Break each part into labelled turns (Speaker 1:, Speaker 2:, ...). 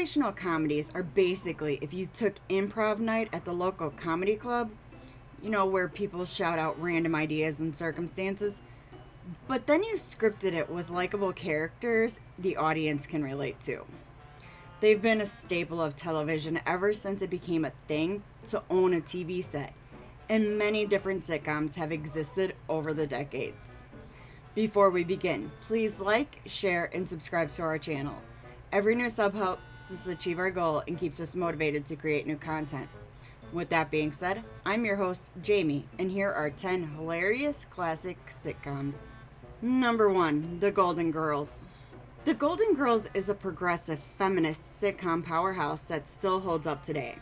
Speaker 1: Situational comedies are basically if you took improv night at the local comedy club, where people shout out random ideas and circumstances, but then you scripted it with likable characters the audience can relate to. They've been a staple of television ever since it became a thing to own a TV set, and many different sitcoms have existed over the decades. Before we begin, please like, share, and subscribe to our channel. Every new sub helps us achieve our goal and keeps us motivated to create new content. With that being said, I'm your host, Jamie, and here are 10 hilarious classic sitcoms. Number 1, The Golden Girls. The Golden Girls is a progressive feminist sitcom powerhouse that still holds up today.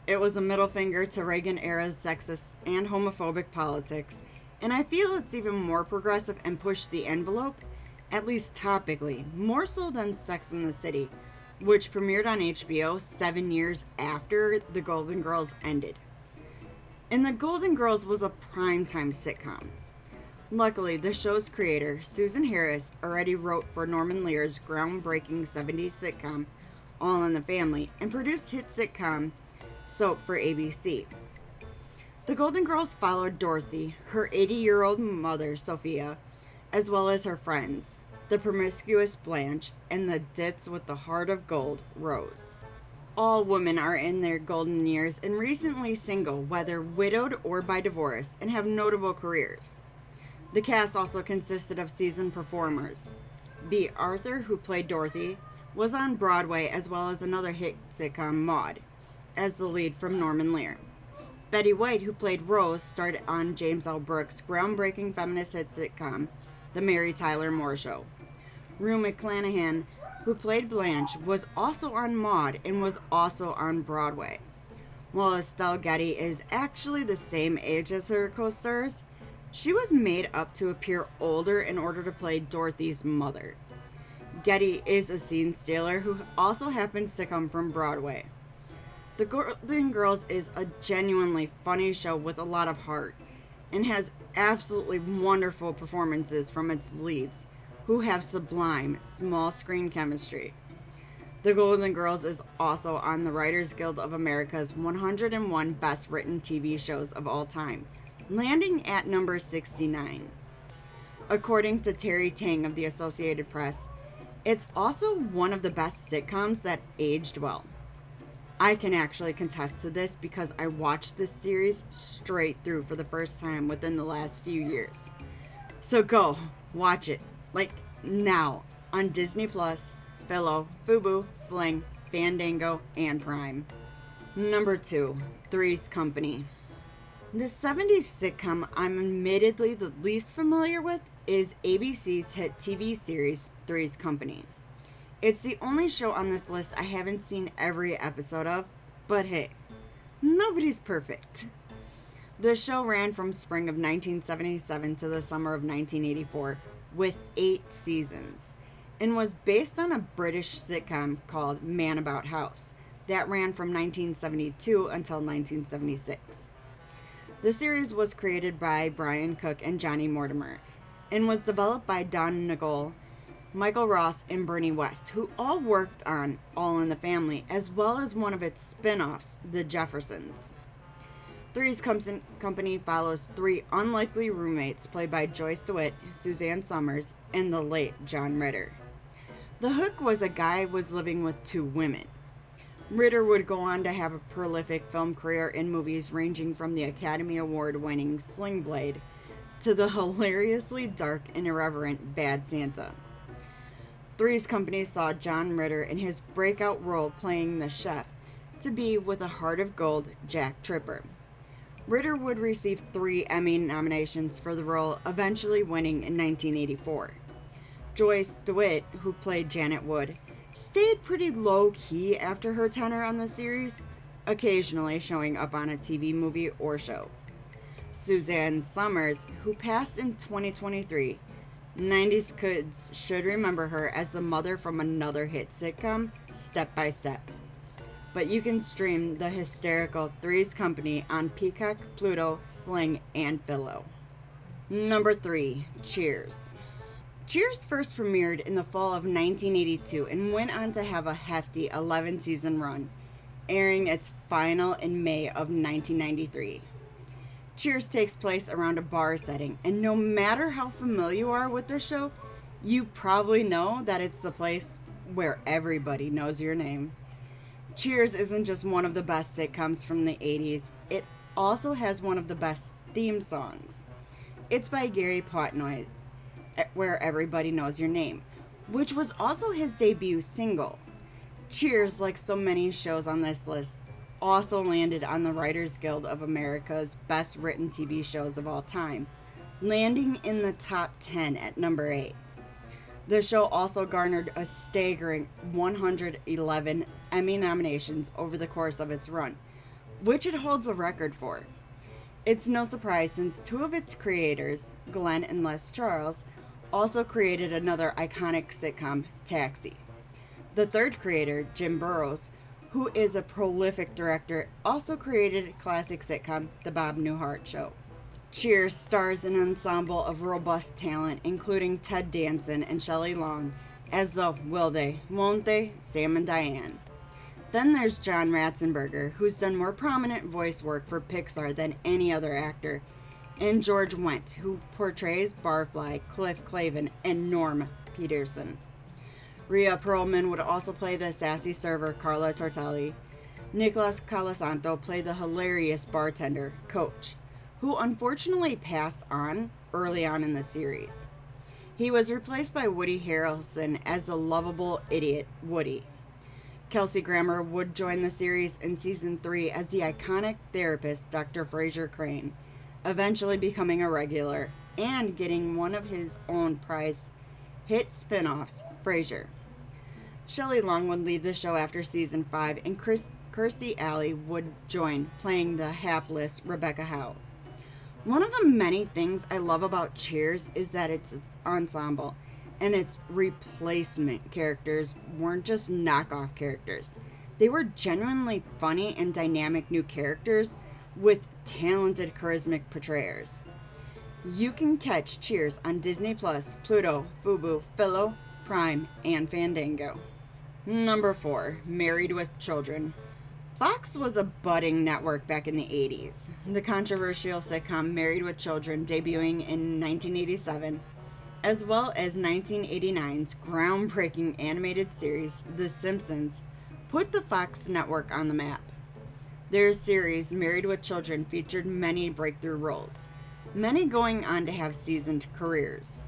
Speaker 1: It was a middle finger to Reagan-era sexist and homophobic politics, and I feel it's even more progressive and pushed the envelope, at least topically, more so than Sex and the City, which premiered on HBO 7 years after The Golden Girls ended. And The Golden Girls was a primetime sitcom. Luckily, the show's creator, Susan Harris, already wrote for Norman Lear's groundbreaking 70s sitcom, All in the Family, and produced hit sitcom soap for ABC. The Golden Girls followed Dorothy, her 80-year-old mother, Sophia, as well as her friends, the promiscuous Blanche, and the ditz with the heart of gold, Rose. All women are in their golden years and recently single, whether widowed or by divorce, and have notable careers. The cast also consisted of seasoned performers. B. Arthur, who played Dorothy, was on Broadway as well as another hit sitcom, Maude, as the lead from Norman Lear. Betty White, who played Rose, starred on James L. Brooks' groundbreaking feminist hit sitcom, The Mary Tyler Moore Show. Rue McClanahan, who played Blanche, was also on Maude and was also on Broadway. While Estelle Getty is actually the same age as her co-stars, she was made up to appear older in order to play Dorothy's mother. Getty is a scene stealer who also happens to come from Broadway. The Golden Girls is a genuinely funny show with a lot of heart and has absolutely wonderful performances from its leads, who have sublime small screen chemistry. The Golden Girls is also on the Writers Guild of America's 101 Best Written TV Shows of All Time, landing at number 69. According to Terry Tang of the Associated Press, it's also one of the best sitcoms that aged well. I can actually contest to this because I watched this series straight through for the first time within the last few years. So go, watch it, like now, on Disney+, Philo, Fubo, Sling, Fandango, and Prime. Number 2, Three's Company. The 70s sitcom I'm admittedly the least familiar with is ABC's hit TV series, Three's Company. It's the only show on this list I haven't seen every episode of, but hey, nobody's perfect. The show ran from spring of 1977 to the summer of 1984 with 8 seasons and was based on a British sitcom called Man About House that ran from 1972 until 1976. The series was created by Brian Cook and Johnny Mortimer and was developed by Don Nagol, Michael Ross, and Bernie West, who all worked on All in the Family, as well as one of its spin-offs, The Jeffersons. Three's Company follows 3 unlikely roommates played by Joyce DeWitt, Suzanne Summers, and the late John Ritter. The hook was a guy was living with 2 women. Ritter would go on to have a prolific film career in movies ranging from the Academy Award-winning Sling Blade to the hilariously dark and irreverent Bad Santa. Three's Company saw John Ritter in his breakout role playing the chef to be with a heart of gold, Jack Tripper. Ritter would receive 3 Emmy nominations for the role, eventually winning in 1984. Joyce DeWitt, who played Janet Wood, stayed pretty low-key after her tenure on the series, occasionally showing up on a TV movie or show. Suzanne Summers, who passed in 2023, 90s kids should remember her as the mother from another hit sitcom, Step by Step. But you can stream the hysterical Three's Company on Peacock, Pluto, Sling, and Philo. Number 3, Cheers. Cheers first premiered in the fall of 1982 and went on to have a hefty 11-season run, airing its final in May of 1993. Cheers takes place around a bar setting, and no matter how familiar you are with the show, you probably know that it's the place where everybody knows your name. Cheers isn't just one of the best sitcoms from the 80s, it also has one of the best theme songs. It's by Gary Portnoy, Where Everybody Knows Your Name, which was also his debut single. Cheers, like so many shows on this list, also landed on the Writers Guild of America's best written TV shows of all time, landing in the top 10 at number 8. The show also garnered a staggering 111 Emmy nominations over the course of its run, which it holds a record for. It's no surprise since two of its creators, Glenn and Les Charles, also created another iconic sitcom, Taxi. The third creator, Jim Burrows, who is a prolific director, also created a classic sitcom, The Bob Newhart Show. Cheers stars an ensemble of robust talent, including Ted Danson and Shelley Long, as the will they, won't they, Sam and Diane. Then there's John Ratzenberger, who's done more prominent voice work for Pixar than any other actor, and George Wendt, who portrays Barfly, Cliff Clavin, and Norm Peterson. Rhea Perlman would also play the sassy server Carla Tortelli. Nicholas Colasanto played the hilarious bartender, Coach, who unfortunately passed on early on in the series. He was replaced by Woody Harrelson as the lovable idiot Woody. Kelsey Grammer would join the series in season 3 as the iconic therapist Dr. Fraser Crane, eventually becoming a regular and getting one of his own prize hit spin-offs, Frasier. Shelley Long would leave the show after season 5, and Kirstie Alley would join, playing the hapless Rebecca Howe. One of the many things I love about Cheers is that its ensemble and its replacement characters weren't just knockoff characters. They were genuinely funny and dynamic new characters with talented, charismatic portrayers. You can catch Cheers on Disney+, Pluto, Fubo, Philo, Prime, and Fandango. Number 4, Married with Children. Fox was a budding network back in the 80s. The controversial sitcom Married with Children, debuting in 1987, as well as 1989's groundbreaking animated series, The Simpsons, put the Fox network on the map. Their series, Married with Children, featured many breakthrough roles, many going on to have seasoned careers.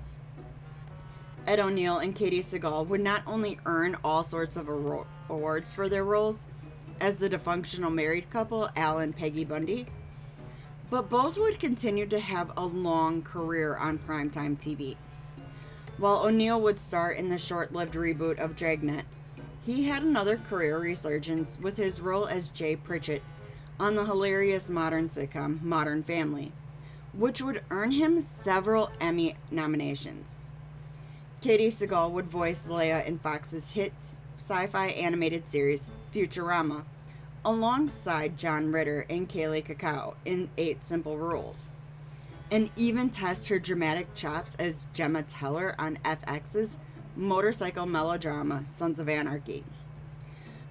Speaker 1: Ed O'Neill and Katie Sagal would not only earn all sorts of awards for their roles as the dysfunctional married couple, Al and Peggy Bundy, but both would continue to have a long career on primetime TV. While O'Neill would star in the short-lived reboot of Dragnet, he had another career resurgence with his role as Jay Pritchett on the hilarious modern sitcom Modern Family, which would earn him several Emmy nominations. Katie Sagal would voice Leia in Fox's hit sci-fi animated series Futurama, alongside John Ritter and Kaylee Cuoco in 8 Simple Rules, and even test her dramatic chops as Gemma Teller on FX's motorcycle melodrama Sons of Anarchy.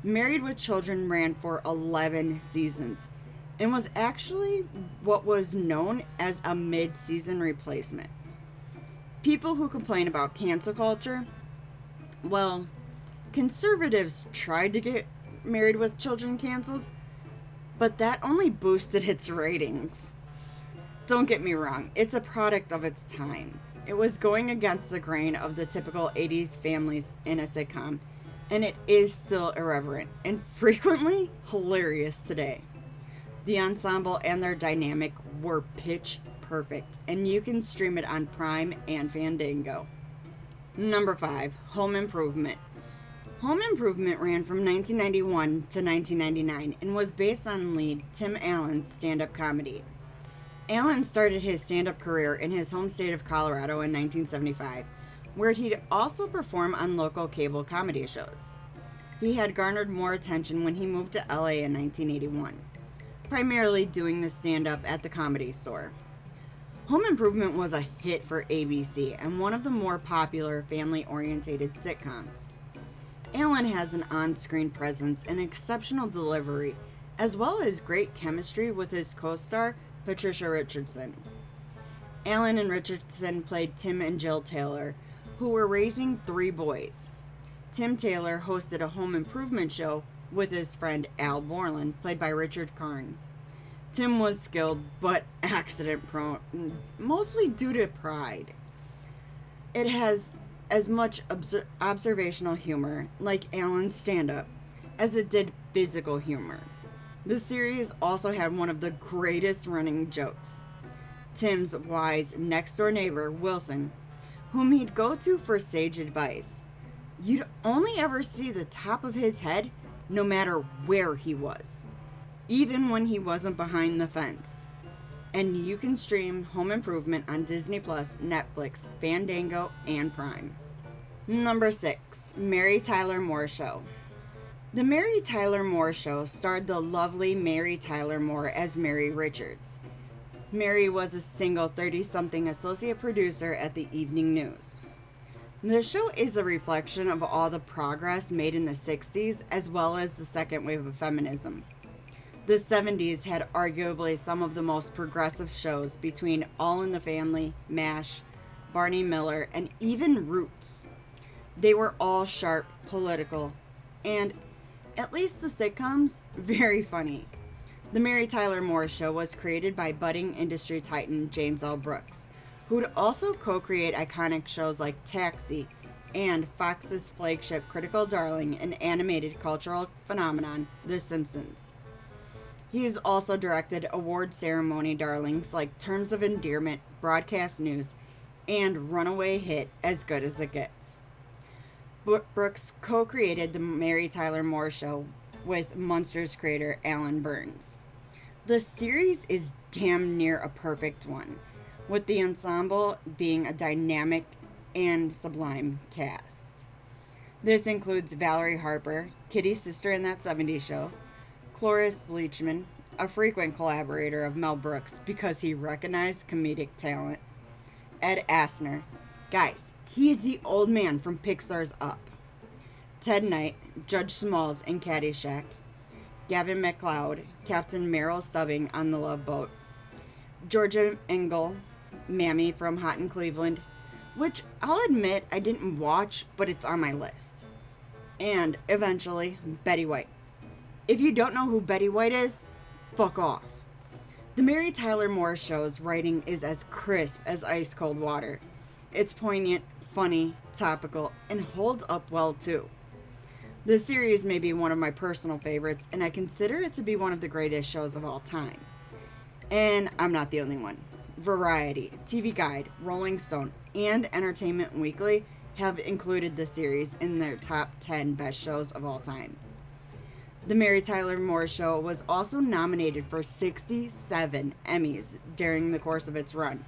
Speaker 1: Married with Children ran for 11 seasons and was actually what was known as a mid-season replacement. People who complain about cancel culture, well, conservatives tried to get Married with Children canceled, but that only boosted its ratings. Don't get me wrong, it's a product of its time. It was going against the grain of the typical 80s families in a sitcom, and it is still irreverent and frequently hilarious today. The ensemble and their dynamic were pitch perfect, and you can stream it on Prime and Fandango. Number 5, Home Improvement. Home Improvement ran from 1991 to 1999 and was based on lead Tim Allen's stand-up comedy. Allen started his stand-up career in his home state of Colorado in 1975, where he'd also perform on local cable comedy shows. He had garnered more attention when he moved to LA in 1981, primarily doing the stand-up at the Comedy Store. Home Improvement was a hit for ABC and one of the more popular family-oriented sitcoms. Alan has an on-screen presence and exceptional delivery, as well as great chemistry with his co-star, Patricia Richardson. Alan and Richardson played Tim and Jill Taylor, who were raising 3 boys. Tim Taylor hosted a home improvement show with his friend Al Borland, played by Richard Karn. Tim was skilled but accident prone, mostly due to pride. It has as much observational humor, like Alan's stand-up, as it did physical humor. The series also had one of the greatest running jokes. Tim's wise next-door neighbor, Wilson, whom he'd go to for sage advice. You'd only ever see the top of his head, no matter where he was, even when he wasn't behind the fence. And you can stream Home Improvement on Disney+, Netflix, Fandango, and Prime. Number 6, Mary Tyler Moore Show. The Mary Tyler Moore Show starred the lovely Mary Tyler Moore as Mary Richards. Mary was a single 30-something associate producer at the Evening News. The show is a reflection of all the progress made in the 60s as well as the second wave of feminism. The 70s had arguably some of the most progressive shows between All in the Family, MASH, Barney Miller, and even Roots. They were all sharp, political, and, at least the sitcoms, very funny. The Mary Tyler Moore Show was created by budding industry titan James L. Brooks, who would also co-create iconic shows like Taxi and Fox's flagship critical darling and animated cultural phenomenon, The Simpsons. He has also directed award ceremony darlings like Terms of Endearment, Broadcast News, and runaway hit As Good as It Gets. Brooks co-created The Mary Tyler Moore Show with Munsters creator Alan Burns. The series is damn near a perfect one, with the ensemble being a dynamic and sublime cast. This includes Valerie Harper, Kitty's sister in That 70s Show, Cloris Leachman, a frequent collaborator of Mel Brooks because he recognized comedic talent, Ed Asner. Guys, he is the old man from Pixar's Up. Ted Knight, Judge Smalls in Caddyshack, Gavin MacLeod, Captain Merrill Stubbing on The Love Boat, Georgia Engel, Mammy from Hot in Cleveland, which I'll admit I didn't watch, but it's on my list. And eventually, Betty White. If you don't know who Betty White is, fuck off. The Mary Tyler Moore Show's writing is as crisp as ice-cold water. It's poignant, funny, topical, and holds up well too. The series may be one of my personal favorites, and I consider it to be one of the greatest shows of all time. And I'm not the only one. Variety, TV Guide, Rolling Stone, and Entertainment Weekly have included the series in their top 10 best shows of all time. The Mary Tyler Moore Show was also nominated for 67 Emmys during the course of its run,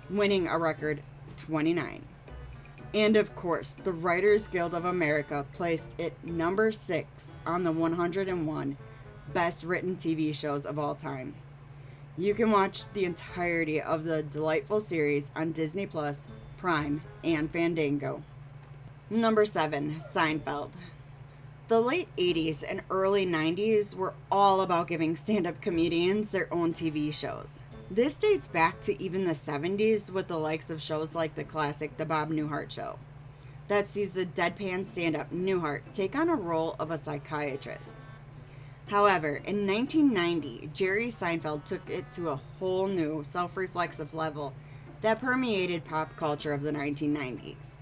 Speaker 1: winning a record 29. And of course, the Writers Guild of America placed it number 6 on the 101 best written TV shows of all time. You can watch the entirety of the delightful series on Disney+, Prime, and Fandango. Number 7, Seinfeld. The late 80s and early 90s were all about giving stand-up comedians their own TV shows. This dates back to even the 70s with the likes of shows like the classic The Bob Newhart Show, that sees the deadpan stand-up Newhart take on a role of a psychiatrist. However, in 1990, Jerry Seinfeld took it to a whole new self-reflexive level that permeated pop culture of the 1990s.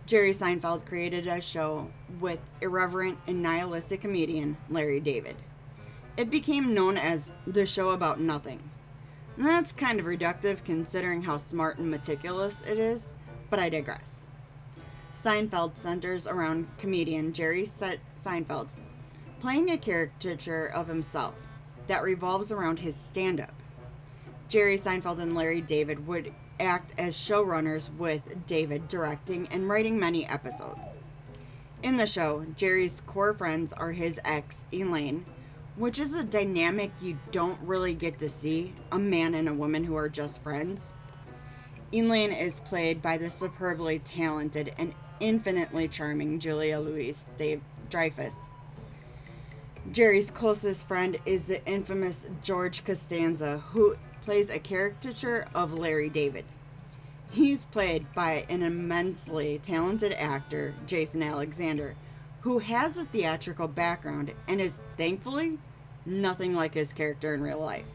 Speaker 1: Jerry Seinfeld created a show with irreverent and nihilistic comedian Larry David. It became known as The Show About Nothing. And that's kind of reductive considering how smart and meticulous it is, but I digress. Seinfeld centers around comedian Jerry Seinfeld playing a caricature of himself that revolves around his stand-up. Jerry Seinfeld and Larry David would act as showrunners, with David directing and writing many episodes. In the show, Jerry's core friends are his ex, Elaine, which is a dynamic you don't really get to see, a man and a woman who are just friends, Elaine is played by the superbly talented and infinitely charming Julia Louis-Dreyfus. Jerry's closest friend is the infamous George Costanza, who plays a caricature of Larry David. He's played by an immensely talented actor, Jason Alexander, who has a theatrical background and is thankfully nothing like his character in real life.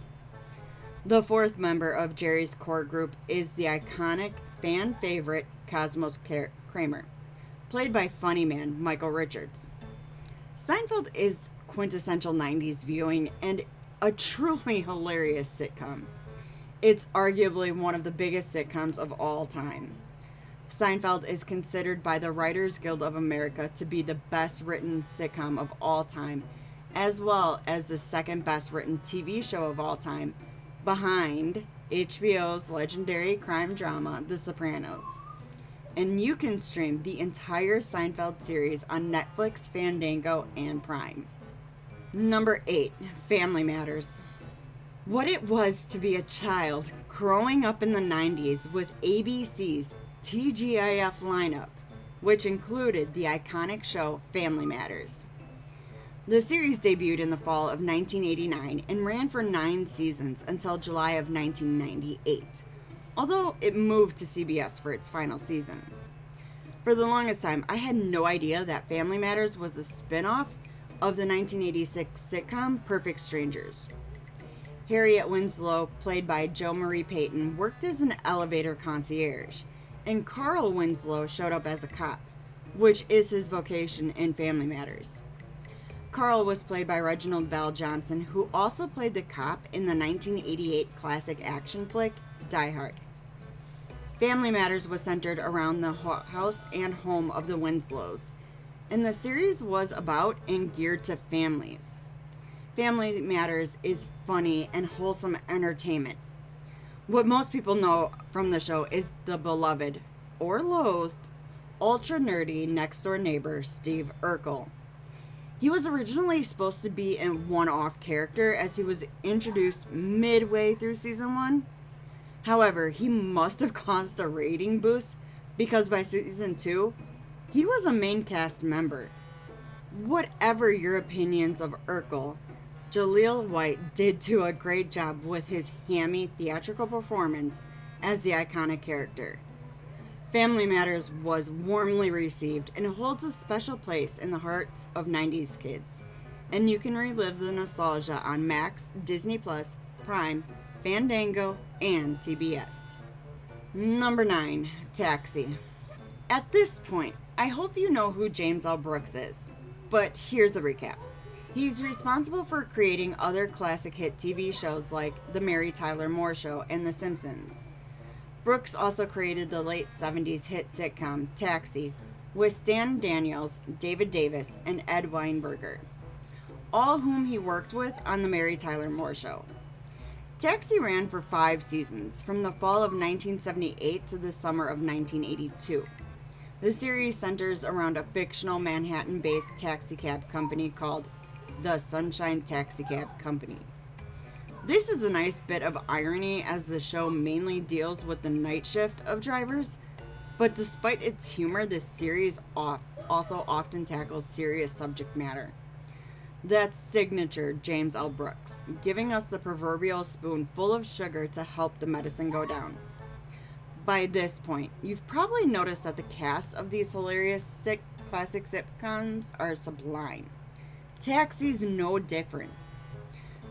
Speaker 1: The fourth member of Jerry's core group is the iconic fan favorite Cosmos Kramer, played by funny man Michael Richards. Seinfeld is quintessential 90s viewing and a truly hilarious sitcom. It's arguably one of the biggest sitcoms of all time. Seinfeld is considered by the Writers Guild of America to be the best written sitcom of all time, as well as the second best written TV show of all time, behind HBO's legendary crime drama, The Sopranos. And you can stream the entire Seinfeld series on Netflix, Fandango, and Prime. Number 8, Family Matters. What it was to be a child growing up in the 90s with ABC's TGIF lineup, which included the iconic show Family Matters. The series debuted in the fall of 1989 and ran for 9 seasons until July of 1998, although it moved to CBS for its final season. For the longest time, I had no idea that Family Matters was a spin-off of the 1986 sitcom Perfect Strangers. Harriet Winslow, played by Jo Marie Payton, worked as an elevator concierge, and Carl Winslow showed up as a cop, which is his vocation in Family Matters. Carl was played by Reginald Bell Johnson, who also played the cop in the 1988 classic action flick Die Hard. Family Matters was centered around the house and home of the Winslows, and the series was about and geared to families. Family Matters is funny and wholesome entertainment. What most people know from the show is the beloved, or loathed, ultra nerdy next door neighbor, Steve Urkel. He was originally supposed to be a one-off character as he was introduced midway through season 1. However, he must have caused a rating boost because by season 2, he was a main cast member. Whatever your opinions of Urkel, Jaleel White did do a great job with his hammy theatrical performance as the iconic character. Family Matters was warmly received and holds a special place in the hearts of 90s kids. And you can relive the nostalgia on Max, Disney Plus, Prime, Fandango, and TBS. Number 9, Taxi. At this point, I hope you know who James L. Brooks is, but here's a recap. He's responsible for creating other classic hit TV shows like The Mary Tyler Moore Show and The Simpsons. Brooks also created the late 70s hit sitcom Taxi with Stan Daniels, David Davis, and Ed Weinberger, all whom he worked with on The Mary Tyler Moore Show. Taxi ran for 5 seasons, from the fall of 1978 to the summer of 1982. The series centers around a fictional Manhattan-based taxicab company called the Sunshine Taxicab Company. This is a nice bit of irony as the show mainly deals with the night shift of drivers, but despite its humor, this series also often tackles serious subject matter. That's signature James L. Brooks, giving us the proverbial spoon full of sugar to help the medicine go down. By this point, you've probably noticed that the casts of these hilarious classic sitcoms are sublime. Taxi's no different.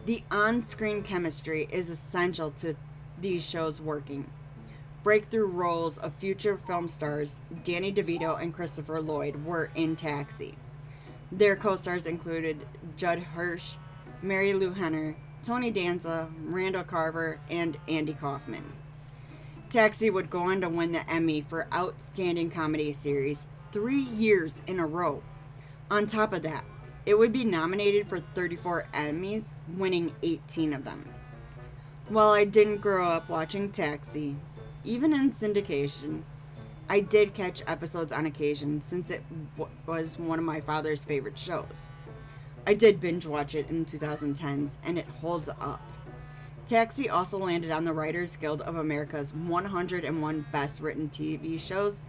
Speaker 1: The on-screen chemistry is essential to these shows working. Breakthrough roles of future film stars Danny DeVito and Christopher Lloyd were in Taxi. Their co-stars included Judd Hirsch, Mary Lou Henner, Tony Danza, Randall Carver, and Andy Kaufman. Taxi would go on to win the Emmy for Outstanding Comedy Series 3 years in a row. On top of that, it would be nominated for 34 Emmys, winning 18 of them. While I didn't grow up watching Taxi, even in syndication, I did catch episodes on occasion since it was one of my father's favorite shows. I did binge watch it in 2010s, and it holds up. Taxi also landed on the Writers Guild of America's 101 Best Written TV Shows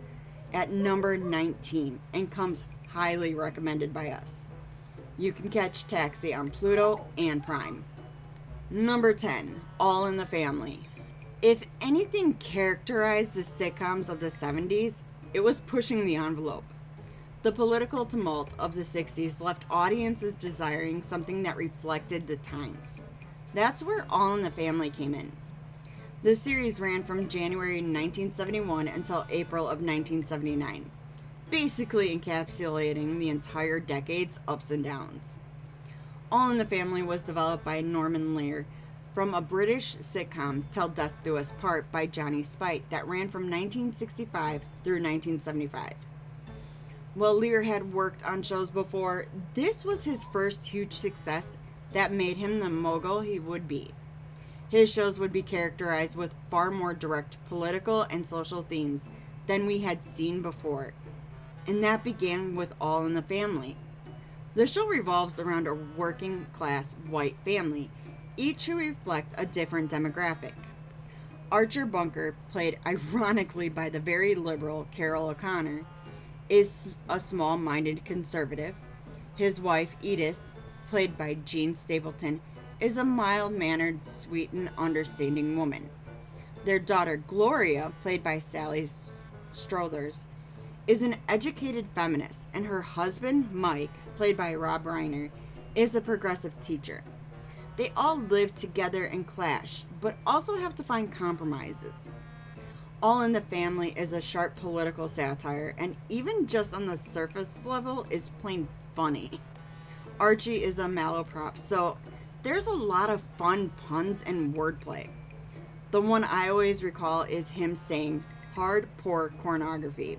Speaker 1: at number 19 and comes highly recommended by us. You can catch Taxi on Pluto and Prime. Number 10, All in the Family. If anything characterized the sitcoms of the 70s, it was pushing the envelope. The political tumult of the 60s left audiences desiring something that reflected the times. That's where All in the Family came in. The series ran from January 1971 until April of 1979, basically encapsulating the entire decade's ups and downs. All in the Family was developed by Norman Lear from a British sitcom, Till Death Do Us Part by Johnny Spite, that ran from 1965 through 1975. While Lear had worked on shows before, this was his first huge success that made him the mogul he would be. His shows would be characterized with far more direct political and social themes than we had seen before, and that began with All in the Family. The show revolves around a working class white family, each who reflect a different demographic. Archer Bunker, played ironically by the very liberal Carol O'Connor, is a small-minded conservative. His wife, Edith, played by Jean Stapleton, is a mild-mannered, sweet, and understanding woman. Their daughter, Gloria, played by Sally Struthers, is an educated feminist, and her husband, Mike, played by Rob Reiner, is a progressive teacher. They all live together and clash, but also have to find compromises. All in the Family is a sharp political satire, and even just on the surface level is plain funny. Archie is a malaprop, so there's a lot of fun puns and wordplay. The one I always recall is him saying, "hardcore pornography."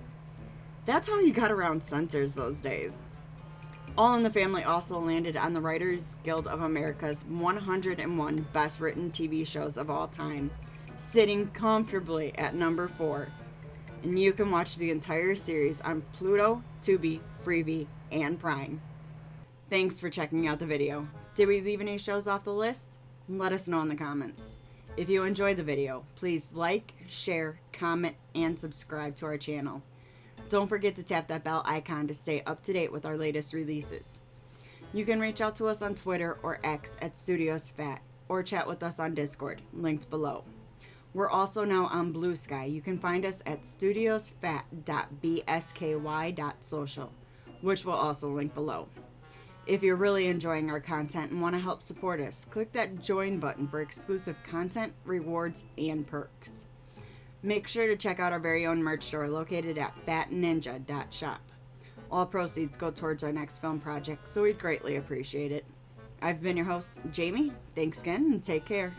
Speaker 1: That's how you got around censors those days. All in the Family also landed on the Writers Guild of America's 101 Best Written TV Shows of all time, sitting comfortably at number 4. And you can watch the entire series on Pluto, Tubi, Freevee, and Prime. Thanks for checking out the video. Did we leave any shows off the list? Let us know in the comments. If you enjoyed the video, please like, share, comment, and subscribe to our channel. Don't forget to tap that bell icon to stay up to date with our latest releases. You can reach out to us on Twitter or X at StudiosFat, or chat with us on Discord, linked below. We're also now on Blue Sky. You can find us at studiosfat.bsky.social, which will also link below. If you're really enjoying our content and want to help support us, click that join button for exclusive content, rewards, and perks. Make sure to check out our very own merch store located at fatninja.shop. All proceeds go towards our next film project, so we'd greatly appreciate it. I've been your host, Jamie. Thanks again, and take care.